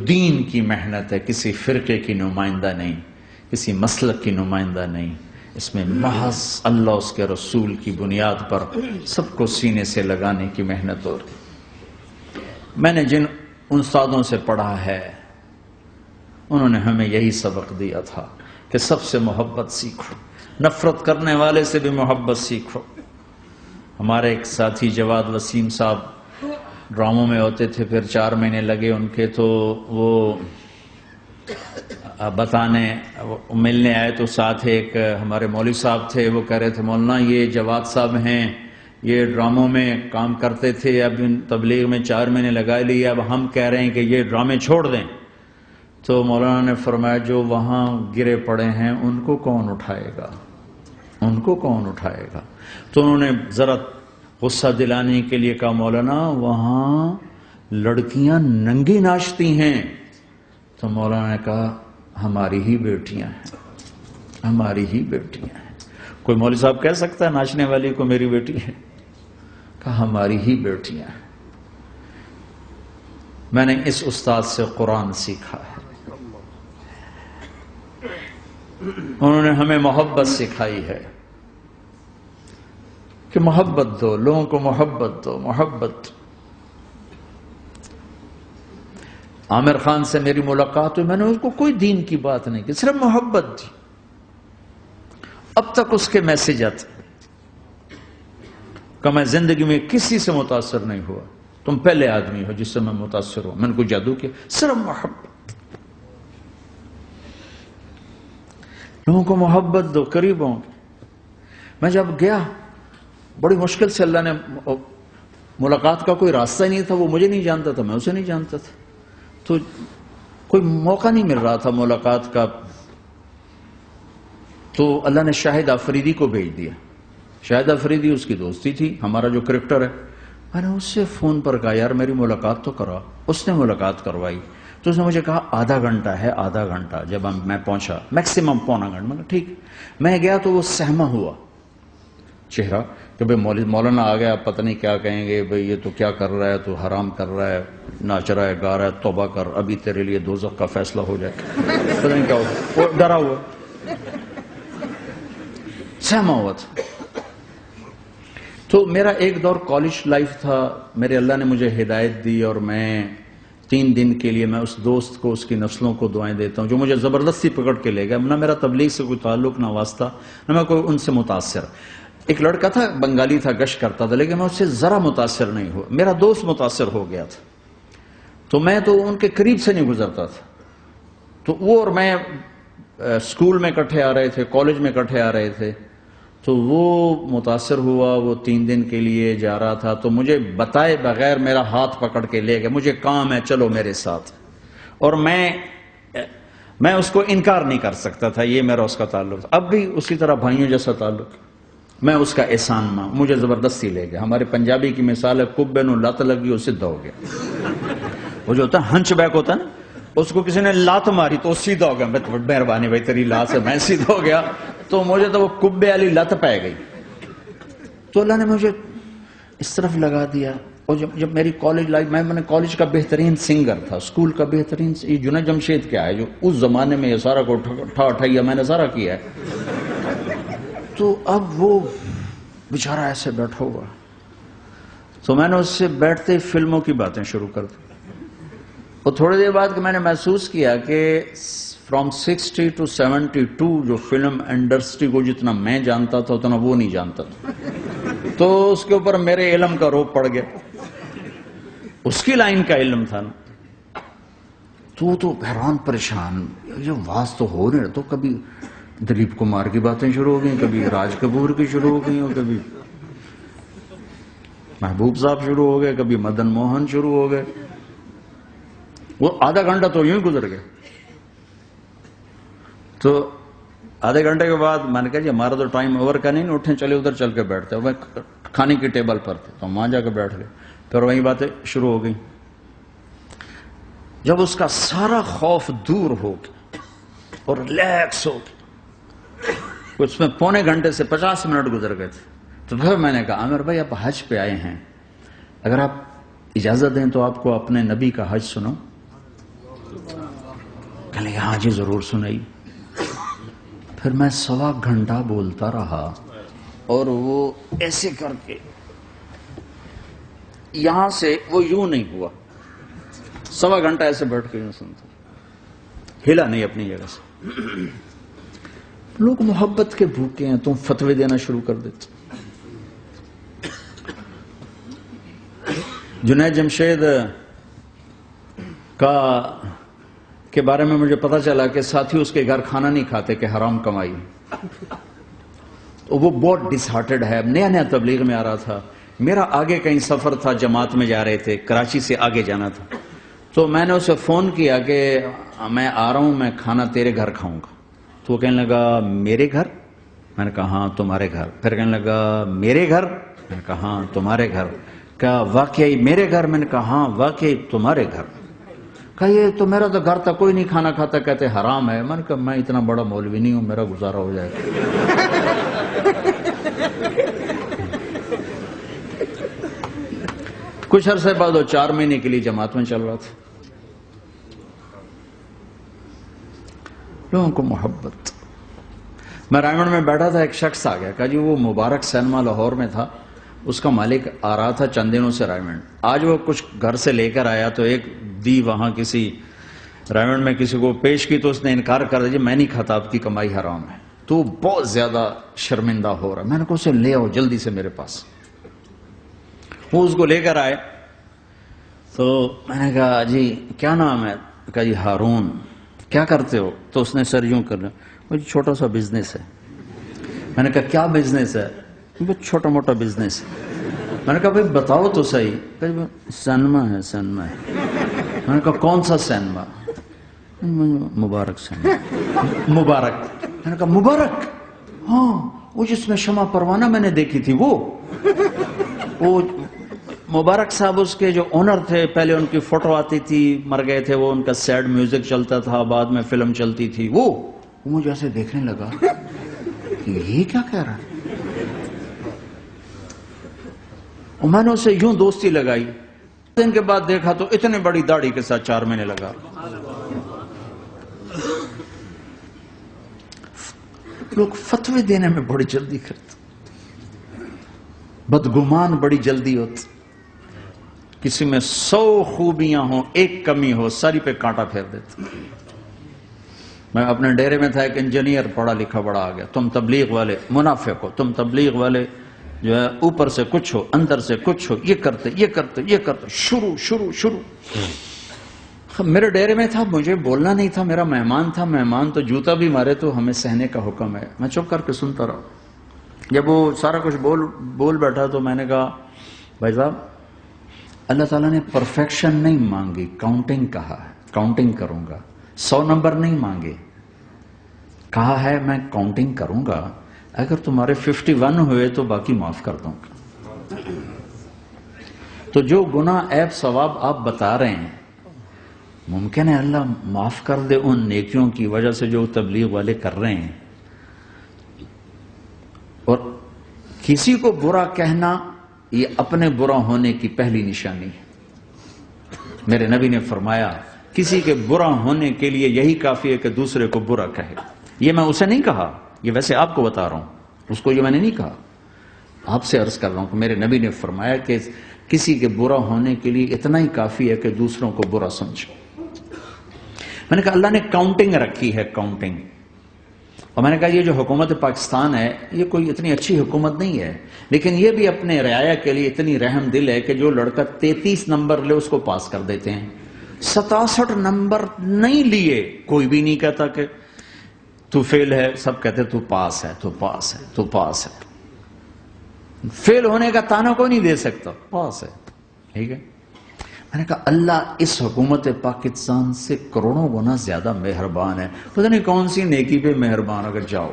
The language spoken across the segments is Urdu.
دین کی محنت ہے، کسی فرقے کی نمائندہ نہیں، کسی مسلک کی نمائندہ نہیں، اس میں محض اللہ اس کے رسول کی بنیاد پر سب کو سینے سے لگانے کی محنت ہو رہی۔ میں نے جن استادوں سے پڑھا ہے انہوں نے ہمیں یہی سبق دیا تھا کہ سب سے محبت سیکھو، نفرت کرنے والے سے بھی محبت سیکھو۔ ہمارے ایک ساتھی جواد وسیم صاحب ڈراموں میں ہوتے تھے، پھر 4 مہینے لگے ان کے، تو وہ بتانے ملنے آئے تو ساتھ ایک ہمارے مولوی صاحب تھے، وہ کہہ رہے تھے مولانا یہ جواد صاحب ہیں، یہ ڈراموں میں کام کرتے تھے، اب ان تبلیغ میں 4 مہینے لگا لیے، اب ہم کہہ رہے ہیں کہ یہ ڈرامے چھوڑ دیں۔ تو مولانا نے فرمایا جو وہاں گرے پڑے ہیں ان کو کون اٹھائے گا، ان کو کون اٹھائے گا؟ تو انہوں نے ذرا غصہ دلانے کے لیے کہا مولانا وہاں لڑکیاں ننگی ناچتی ہیں۔ تو مولانا نے کہا ہماری ہی بیٹیاں ہیں، ہماری ہی بیٹیاں ہیں۔ کوئی مولوی صاحب کہہ سکتا ہے ناچنے والی کو میری بیٹی ہے؟ کہا ہماری ہی بیٹیاں ہیں۔ میں نے اس استاد سے قرآن سیکھا ہے، انہوں نے ہمیں محبت سکھائی ہے کہ محبت دو، لوگوں کو محبت دو، محبت۔ عامر خان سے میری ملاقات ہوئی، میں نے اس کو کوئی دین کی بات نہیں کی، صرف محبت دی۔ اب تک اس کے میسج آتے کہ میں زندگی میں کسی سے متاثر نہیں ہوا، تم پہلے آدمی ہو جس سے میں متاثر ہوں، میں نے کوئی جادو کیا، صرف محبت۔ لوگوں کو محبت دو، قریب ہوں۔ میں جب گیا بڑی مشکل سے اللہ نے، ملاقات کا کوئی راستہ ہی نہیں تھا، وہ مجھے نہیں جانتا تھا، میں اسے نہیں جانتا تھا، تو کوئی موقع نہیں مل رہا تھا ملاقات کا۔ تو اللہ نے شاہد آفریدی کو بھیج دیا۔ شاہد آفریدی اس کی دوستی تھی، ہمارا جو کرکٹر ہے۔ میں نے اس سے فون پر کہا یار میری ملاقات تو کرا، اس نے ملاقات کروائی۔ تو اس نے مجھے کہا آدھا گھنٹہ ہے، آدھا گھنٹہ۔ جب میں پہنچا میکسیمم پونا گھنٹہ، میں نے کہا ٹھیک۔ میں گیا تو وہ سہما ہوا چہرہ کہ بھئی مولانا آ گیا، پتہ نہیں کیا کہیں گے، بھئی یہ تو کیا کر رہا ہے، تو حرام کر رہا ہے، ناچ رہا ہے، گا رہا ہے، توبہ کر، ابھی تیرے لیے دوزخ کا فیصلہ ہو جائے، پتہ نہیں کیا ہو، وہ ڈرا ہوا سہما ہوا تھا۔ تو میرا ایک دور کالج لائف تھا، میرے اللہ نے مجھے ہدایت دی، اور میں 3 دن کے لیے میں اس دوست کو، اس کی نسلوں کو دعائیں دیتا ہوں جو مجھے زبردستی پکڑ کے لے گیا۔ نہ میرا تبلیغ سے کوئی تعلق، نہ واسطہ، نہ میں کوئی ان سے متاثر۔ ایک لڑکا تھا، بنگالی تھا، گشت کرتا تھا، لیکن میں اس سے ذرا متاثر نہیں ہوا۔ میرا دوست متاثر ہو گیا تھا، تو میں تو ان کے قریب سے نہیں گزرتا تھا۔ تو وہ اور میں اسکول میں اکٹھے آ رہے تھے، کالج میں اکٹھے آ رہے تھے، تو وہ متاثر ہوا، وہ 3 دن کے لیے جا رہا تھا، تو مجھے بتائے بغیر میرا ہاتھ پکڑ کے لے گیا، مجھے کام ہے چلو میرے ساتھ، اور میں اس کو انکار نہیں کر سکتا تھا، یہ میرا اس کا تعلق تھا۔ اب بھی اسی طرح بھائیوں جیسا تعلق، میں اس کا احسان ماں، مجھے زبردستی لے گیا۔ ہمارے پنجابی کی مثال ہے کبے نو لت لگی، اس سیدھا ہو گیا۔ وہ جو ہوتا ہے ہنچ بیک ہوتا ہے نا، اس کو کسی نے لات ماری تو سیدھا ہو گیا۔ مہربانی بھائی تیری لات سے میں سیدھا ہو گیا، تو مجھے تو وہ کبے والی لت پہ گئی۔ تو اللہ نے مجھے اس طرف لگا دیا۔ اور جب میری کالج لائف، میں نے کالج کا بہترین سنگر تھا، اسکول کا بہترین، یہ جنید جمشید کیا ہے جو اس زمانے میں یہ سارا کو اٹھایا میں نے سارا کیا ہے۔ تو اب وہ بیچارہ ایسے بیٹھا ہوا، تو میں نے اس سے بیٹھتے فلموں کی باتیں شروع کر دی۔ اور تھوڑی دیر بعد کہ میں نے محسوس کیا کہ فرام 60 to 72 جو فلم انڈسٹری کو جتنا میں جانتا تھا اتنا وہ نہیں جانتا تھا۔ تو اس کے اوپر میرے علم کا روپ پڑ گیا، اس کی لائن کا علم تھا نا۔ تو حیران پریشان، یہ واز تو ہو رہے، تو کبھی دلیپ کمار کی باتیں شروع ہو گئیں، کبھی راج کپور کی شروع ہو گئیں، اور کبھی محبوب صاحب شروع ہو گئے، کبھی مدن موہن شروع ہو گئے۔ وہ آدھا گھنٹہ تو یوں ہی گزر گیا۔ تو آدھے گھنٹے کے بعد میں نے کہا جی ہمارا تو ٹائم اوور کا نہیں، اٹھیں چلے ادھر چل کے بیٹھتے ہیں۔ میں کھانے کی ٹیبل پر تھے تو وہاں جا کے بیٹھ گئے، پھر وہیں باتیں شروع ہو گئی۔ جب اس کا سارا خوف دور ہو گیا اور ریلیکس ہو گیا، اس میں پونے گھنٹے سے 50 منٹ گزر گئے تھے، تو پھر میں نے کہا عامر بھائی آپ حج پہ آئے ہیں، اگر آپ اجازت دیں تو آپ کو اپنے نبی کا حج سنو۔ کہنے لگے ہاں جی ضرور سنائی. پھر میں 1.25 گھنٹہ بولتا رہا اور وہ ایسے کر کے یہاں سے وہ یوں نہیں ہوا. 1.25 گھنٹہ ایسے بیٹھ کے یوں سنتا, ہلا نہیں اپنی جگہ سے. لوگ محبت کے بھوکے ہیں, تم فتوے دینا شروع کر دیتے. جنید جمشید کے بارے میں مجھے پتا چلا کہ ساتھی اس کے گھر کھانا نہیں کھاتے کہ حرام کمائی. تو وہ بہت ڈس ہارٹڈ ہے. نیا نیا تبلیغ میں آ رہا تھا. میرا آگے کہیں سفر تھا, جماعت میں جا رہے تھے, کراچی سے آگے جانا تھا. تو میں نے اسے فون کیا کہ میں آ رہا ہوں, میں کھانا تیرے گھر کھاؤں گا. تو وہ کہنے لگا میرے گھر؟ میں نے کہا ہاں تمہارے گھر. پھر کہنے لگا میرے گھر؟ میں نے کہا ہاں تمہارے گھر. کہا واقعی میرے گھر؟ میں نے کہا ہاں واقعی تمہارے گھر. کہا یہ تو میرا تو گھر تک کوئی نہیں کھانا کھاتا, کہتے حرام ہے. میں نے کہا میں اتنا بڑا مولوی نہیں ہوں, میرا گزارا ہو جائے گا. کچھ عرصے بعد وہ 4 مہینے کے لیے جماعت میں چل رہا تھا. لوگوں کو محبت. میں رائمنڈ میں بیٹھا تھا, ایک شخص آ گیا. کہا جی وہ مبارک سینما لاہور میں تھا, اس کا مالک آ رہا تھا چند دنوں سے رائمنڈ. آج وہ کچھ گھر سے لے کر آیا تو ایک دی وہاں کسی رائمنڈ میں کسی کو پیش کی, تو اس نے انکار کر دیا, میں نہیں کھاتا, آپ کی کمائی حرام ہے. تو بہت زیادہ شرمندہ ہو رہا. میں نے کہا اسے لے آؤ جلدی سے میرے پاس. وہ اس کو لے کر آئے تو میں نے کہا جی کیا نام ہے؟ کہا جی ہارون. کیا کرتے ہو؟ تو اس نے سر یوں کرنا, مجھے چھوٹا سا بزنس ہے. میں نے کہا کیا بزنس ہے؟ چھوٹا موٹا بزنس ہے. میں نے کہا بھائی بتاؤ تو صحیح. کہ سینما ہے. سینما ہے. میں نے کہا کون سا سینما؟ مبارک سینما. مبارک. میں نے کہا مبارک؟ ہاں وہ جس میں شمع پروانہ میں نے دیکھی تھی وہ مبارک صاحب اس کے جو اونر تھے, پہلے ان کی فوٹو آتی تھی, مر گئے تھے وہ, ان کا سیڈ میوزک چلتا تھا, بعد میں فلم چلتی تھی. وہ مجھے ایسے دیکھنے لگا کہ یہ کیا کہہ رہا ہے. اور میں نے اسے یوں دوستی لگائی. دن کے بعد دیکھا تو اتنے بڑی داڑھی کے ساتھ 4 مہینے لگا. لوگ فتوے دینے میں بڑی جلدی کرتے, بدگمان بڑی جلدی ہوتی. کسی میں 100 خوبیاں ہوں, ایک کمی ہو, ساری پہ کانٹا پھیر دیتے. میں اپنے ڈیرے میں تھا, ایک انجینئر پڑھا لکھا بڑا آ گیا. تم تبلیغ والے منافق ہو, تم تبلیغ والے جو ہے اوپر سے کچھ ہو اندر سے کچھ ہو, یہ کرتے یہ کرتے یہ کرتے. شروع میرے ڈیرے میں تھا, مجھے بولنا نہیں تھا, میرا مہمان تھا. مہمان تو جوتا بھی مارے تو ہمیں سہنے کا حکم ہے. میں چپ کر کے سنتا رہا. جب وہ سارا کچھ بول بیٹھا تو میں نے کہا بھائی صاحب اللہ تعالیٰ نے پرفیکشن نہیں مانگی, کاؤنٹنگ کہا ہے. کاؤنٹنگ کروں گا. 100 نمبر نہیں مانگے, کہا ہے میں کاؤنٹنگ کروں گا. اگر تمہارے 51 ہوئے تو باقی معاف کر دوں گا. تو جو گناہ عیب ثواب آپ بتا رہے ہیں, ممکن ہے اللہ معاف کر دے ان نیکیوں کی وجہ سے جو تبلیغ والے کر رہے ہیں. اور کسی کو برا کہنا یہ اپنے برا ہونے کی پہلی نشانی ہے. میرے نبی نے فرمایا کسی کے برا ہونے کے لیے یہی کافی ہے کہ دوسرے کو برا کہے. یہ میں اسے نہیں کہا, یہ ویسے آپ کو بتا رہا ہوں, اس کو یہ میں نے نہیں کہا, آپ سے عرض کر رہا ہوں کہ میرے نبی نے فرمایا کہ کسی کے برا ہونے کے لیے اتنا ہی کافی ہے کہ دوسروں کو برا سمجھو. میں نے کہا اللہ نے کاؤنٹنگ رکھی ہے, کاؤنٹنگ. اور میں نے کہا یہ جو حکومت پاکستان ہے یہ کوئی اتنی اچھی حکومت نہیں ہے, لیکن یہ بھی اپنے رعایا کے لیے اتنی رحم دل ہے کہ جو لڑکا 33 نمبر لے اس کو پاس کر دیتے ہیں. 67 نمبر نہیں لیے کوئی بھی نہیں کہتا کہ تو فیل ہے, سب کہتے تو پاس ہے, تو پاس ہے, تو پاس ہے. فیل ہونے کا تانا کوئی نہیں دے سکتا, پاس ہے. ٹھیک ہے. میں نے کہا اللہ اس حکومت پاکستان سے کروڑوں گنا زیادہ مہربان ہے. پتہ نہیں کون سی نیکی پہ مہربان, اگر جاؤ.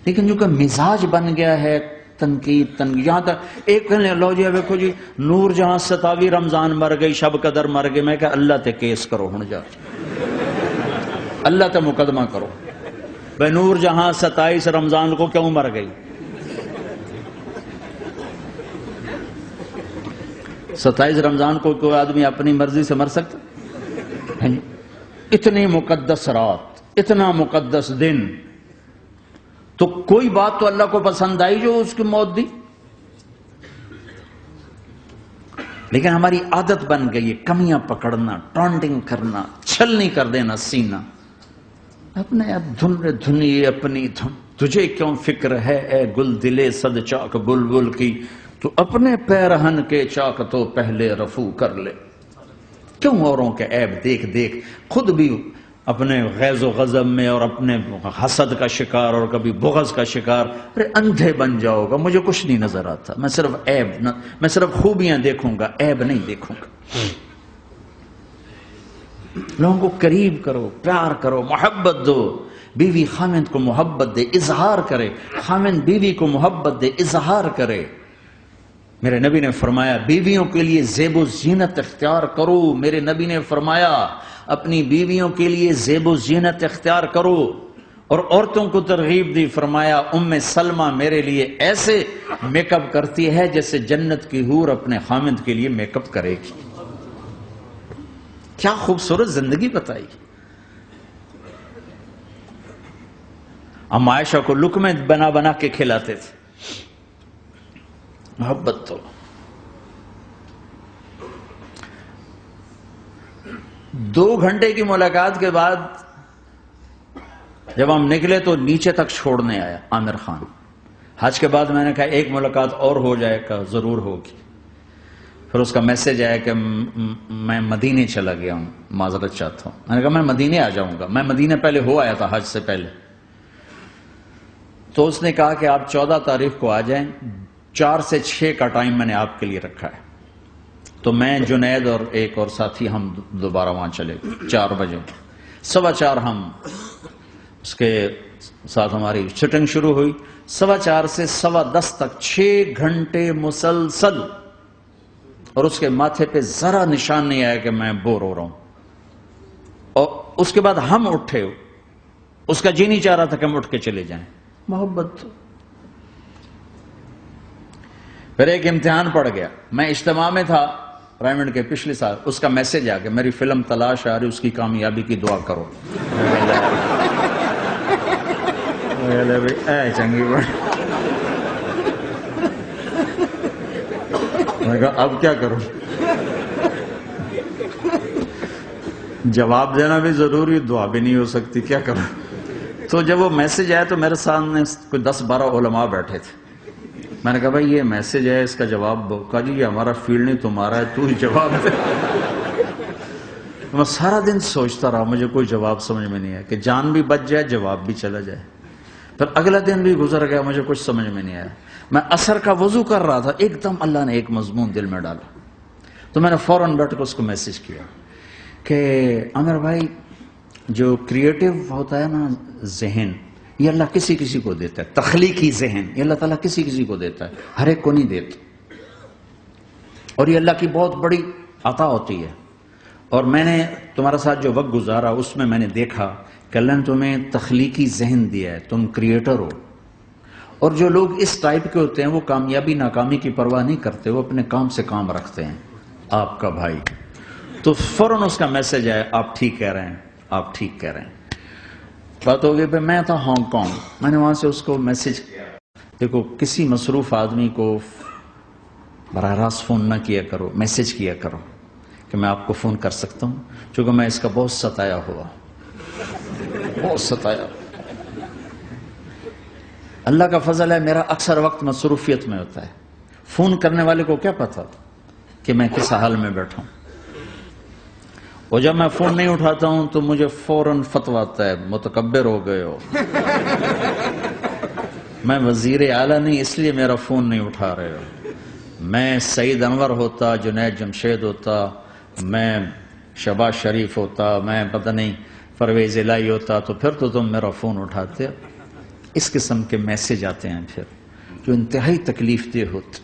لیکن جو کہ مزاج بن گیا ہے تنقید, یہاں تک ایک کہنے لو جی دیکھو جی نور جہاں 27 رمضان مر گئی, شب قدر مر گئی. میں کہا اللہ تے کیس کرو ہن, جا اللہ تے مقدمہ کرو. بھائی نور جہاں 27 رمضان کو کیوں مر گئی؟ 27 رمضان کو کوئی آدمی اپنی مرضی سے مر سکتا؟ اتنی مقدس رات، اتنا مقدس دن، تو کوئی بات تو اللہ کو پسند آئی جو اس کی موت دی؟ لیکن ہماری عادت بن گئی ہے کمیاں پکڑنا، ٹانٹنگ کرنا، چھلنی کر دینا سینہ. اپنے اب دھن دھنیے اپنی دھن، تجھے کیوں فکر ہے اے گل دلے صد چاک بلبل کی، تو اپنے پیرہن کے چاک تو پہلے رفو کر لے. کیوں اوروں کے عیب دیکھ دیکھ خود بھی اپنے غیظ و غضب میں اور اپنے حسد کا شکار اور کبھی بغض کا شکار؟ ارے اندھے بن جاؤ گا، مجھے کچھ نہیں نظر آتا، میں صرف میں صرف خوبیاں دیکھوں گا، عیب نہیں دیکھوں گا. لوگوں کو قریب کرو، پیار کرو، محبت دو. بیوی خامند کو محبت دے، اظہار کرے. خامند بیوی کو محبت دے، اظہار کرے. میرے نبی نے فرمایا بیویوں کے لیے زیب و زینت اختیار کرو. میرے نبی نے فرمایا اپنی بیویوں کے لیے زیب و زینت اختیار کرو. اور عورتوں کو ترغیب دی، فرمایا ام سلمہ میرے لیے ایسے میک اپ کرتی ہے جیسے جنت کی حور اپنے خامند کے لیے میک اپ کرے گی. کیا خوبصورت زندگی بتائی. ہم عائشہ کو لقمے بنا بنا کے کھلاتے تھے. محبت تو. 2 گھنٹے کی ملاقات کے بعد جب ہم نکلے تو نیچے تک چھوڑنے آیا عامر خان. حج کے بعد میں نے کہا ایک ملاقات اور ہو جائے گا، ضرور ہوگی. پھر اس کا میسج آیا کہ میں مدینے چلا گیا ہوں، معذرت چاہتا ہوں. میں نے کہا میں مدینے آ جاؤں گا. میں مدینے پہلے ہو آیا تھا حج سے پہلے. تو اس نے کہا کہ آپ 14 تاریخ کو آ جائیں، 4 سے 6 کا ٹائم میں نے آپ کے لیے رکھا ہے. تو میں، جنید اور ایک اور ساتھی ہم دوبارہ وہاں چلے گئے 4 بجے. 4:15 ہم اس کے ساتھ ہماری شوٹنگ شروع ہوئی. 4:15 سے 10:15 تک 6 گھنٹے مسلسل. اور اس کے ماتھے پہ ذرا نشان نہیں آیا کہ میں بور ہو رہا ہوں. اور اس کے بعد ہم اٹھے، اس کا جی نہیں چاہ رہا تھا کہ ہم اٹھ کے چلے جائیں. محبت. پھر ایک امتحان پڑ گیا. میں اجتماع میں تھا رائمنڈ کے پچھلے سال. اس کا میسج آ گیا میری فلم تلاش آ رہی، اس کی کامیابی کی دعا کرو. چنگی بڑی. میں کہا اب کیا کروں؟ جواب دینا بھی ضروری، دعا بھی نہیں ہو سکتی، کیا کروں؟ تو جب وہ میسج آیا تو میرے سامنے کوئی 10-12 علماء بیٹھے تھے. میں نے کہا بھائی یہ میسج ہے، اس کا جواب دو. کہا جی یہ ہمارا فیلڈ نہیں تمہارا ہے، تو ہی جواب دے. میں سارا دن سوچتا رہا، مجھے کوئی جواب سمجھ میں نہیں آیا کہ جان بھی بچ جائے، جواب بھی چلا جائے. پھر اگلا دن بھی گزر گیا، مجھے کچھ سمجھ میں نہیں آیا. میں عصر کا وضو کر رہا تھا، ایک دم اللہ نے ایک مضمون دل میں ڈالا. تو میں نے فوراً بیٹھ کے اس کو میسج کیا کہ عامر بھائی، جو کریٹو ہوتا ہے نا ذہن، یہ اللہ کسی کسی کو دیتا ہے. تخلیقی ذہن یہ اللہ تعالیٰ کسی کسی کو دیتا ہے، ہر ایک کو نہیں دیتا. اور یہ اللہ کی بہت بڑی عطا ہوتی ہے. اور میں نے تمہارے ساتھ جو وقت گزارا اس میں نے دیکھا کہ اللہ نے تمہیں تخلیقی ذہن دیا ہے، تم کریٹر ہو. اور جو لوگ اس ٹائپ کے ہوتے ہیں وہ کامیابی ناکامی کی پرواہ نہیں کرتے، وہ اپنے کام سے کام رکھتے ہیں. آپ کا بھائی. تو فوراً اس کا میسج آیا آپ ٹھیک کہہ رہے ہیں، آپ ٹھیک کہہ رہے ہیں. بات ہو گئی. پھر میں تھا ہانگ کانگ. میں نے وہاں سے اس کو میسج کیا، دیکھو کسی مصروف آدمی کو براہ راست فون نہ کیا کرو، میسج کیا کرو کہ میں آپ کو فون کر سکتا ہوں، چونکہ میں اس کا بہت ستایا ہوا، بہت ستایا. اللہ کا فضل ہے میرا اکثر وقت مصروفیت میں ہوتا ہے. فون کرنے والے کو کیا پتا کہ میں کس حال میں بیٹھا ہوں. اور جب میں فون نہیں اٹھاتا ہوں تو مجھے فوراً فتویٰ آتا ہے متکبر ہو گئے ہو. میں وزیر اعلیٰ نہیں اس لیے میرا فون نہیں اٹھا رہے ہو. میں سعید انور ہوتا، جنید جمشید ہوتا، میں شہباز شریف ہوتا، میں پتہ نہیں پرویز الہی ہوتا، تو پھر تو تم میرا فون اٹھاتے. اس قسم کے میسج آتے ہیں پھر جو انتہائی تکلیف دہ ہوتے.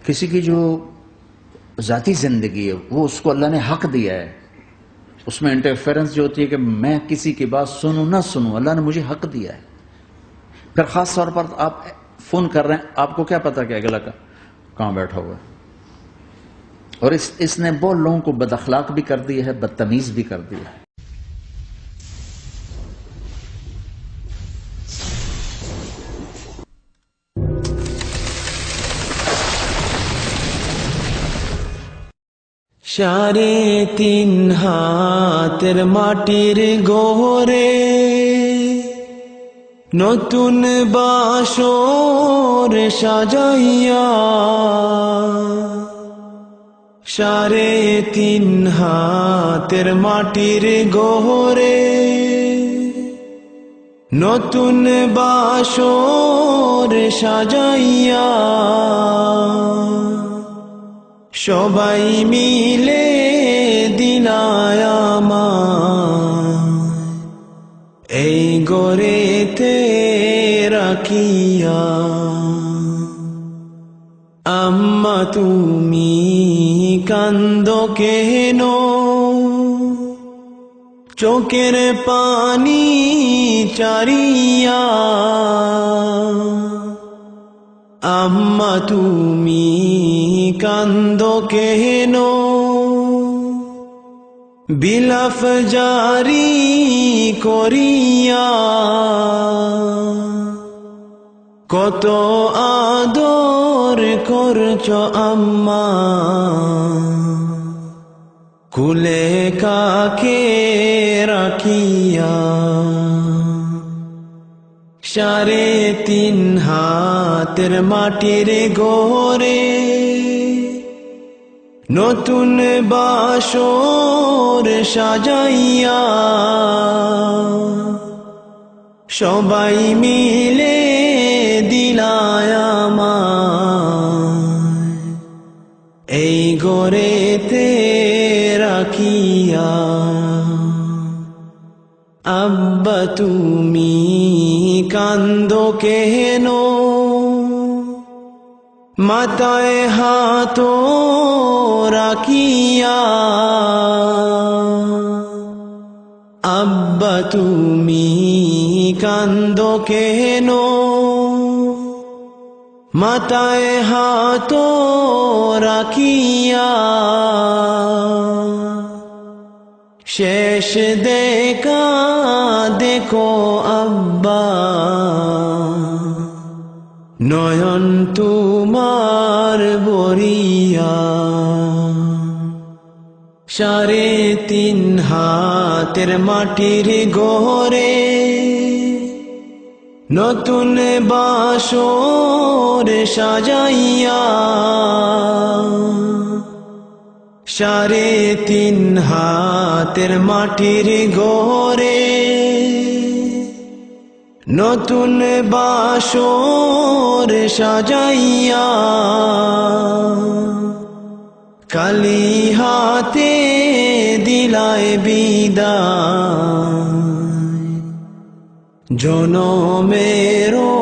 کسی کی جو ذاتی زندگی ہے وہ اس کو اللہ نے حق دیا ہے، اس میں انٹرفیرنس جو ہوتی ہے کہ میں کسی کی بات سنوں نہ سنوں، اللہ نے مجھے حق دیا ہے. پھر خاص طور پر آپ فون کر رہے ہیں، آپ کو کیا پتا کہ اگلا کہاں بیٹھا ہوا ہے. اور اس نے بہت لوگوں کو بد اخلاق بھی کر دیا ہے، بدتمیز بھی کر دیا ہے۔ সাড়ে তিন হাতের মাটির গহরে নতুন বাসর সাজাইয়া, সাড়ে তিন হাতের মাটির গহরে নতুন বাসর সাজাইয়া, সবাই মিলে দিলায় আমায় এই গড়েতে রাখিয়া। আম্মা তুমি কান্দো কেন, চোখের পানি চারিয়া। আম্মা তুমি কান্দো কেন, বিলাপ জারি করিয়া। কত আদর করছ আম্মা, কুলে কাকে রাখিয়া। সাড়ে তিন হাতের মাটির গড়ে নতুন বাসর সাজাইয়া, সবাই মিলে দিলায় আমায় এই গড়েতে রাখিয়া। আব্বা তুমি কান্দো কেন, মাথায় হাত রাখিয়া। আব্বা তুমি কান্দো কেন, মাথায় হাত রাখিয়া। শেষ দেখা দেখো আব্বা, নয়ন তোমার বরিয়া। সাড়ে তিন হাতের মাটির গড়ে নতুন বাসর সাজাইয়া, সাড়ে তিন হাতের মাটির গড়ে নতুন বাসর সাজাইয়া, কালি হাতে দিলায় বিদায় জনমেরও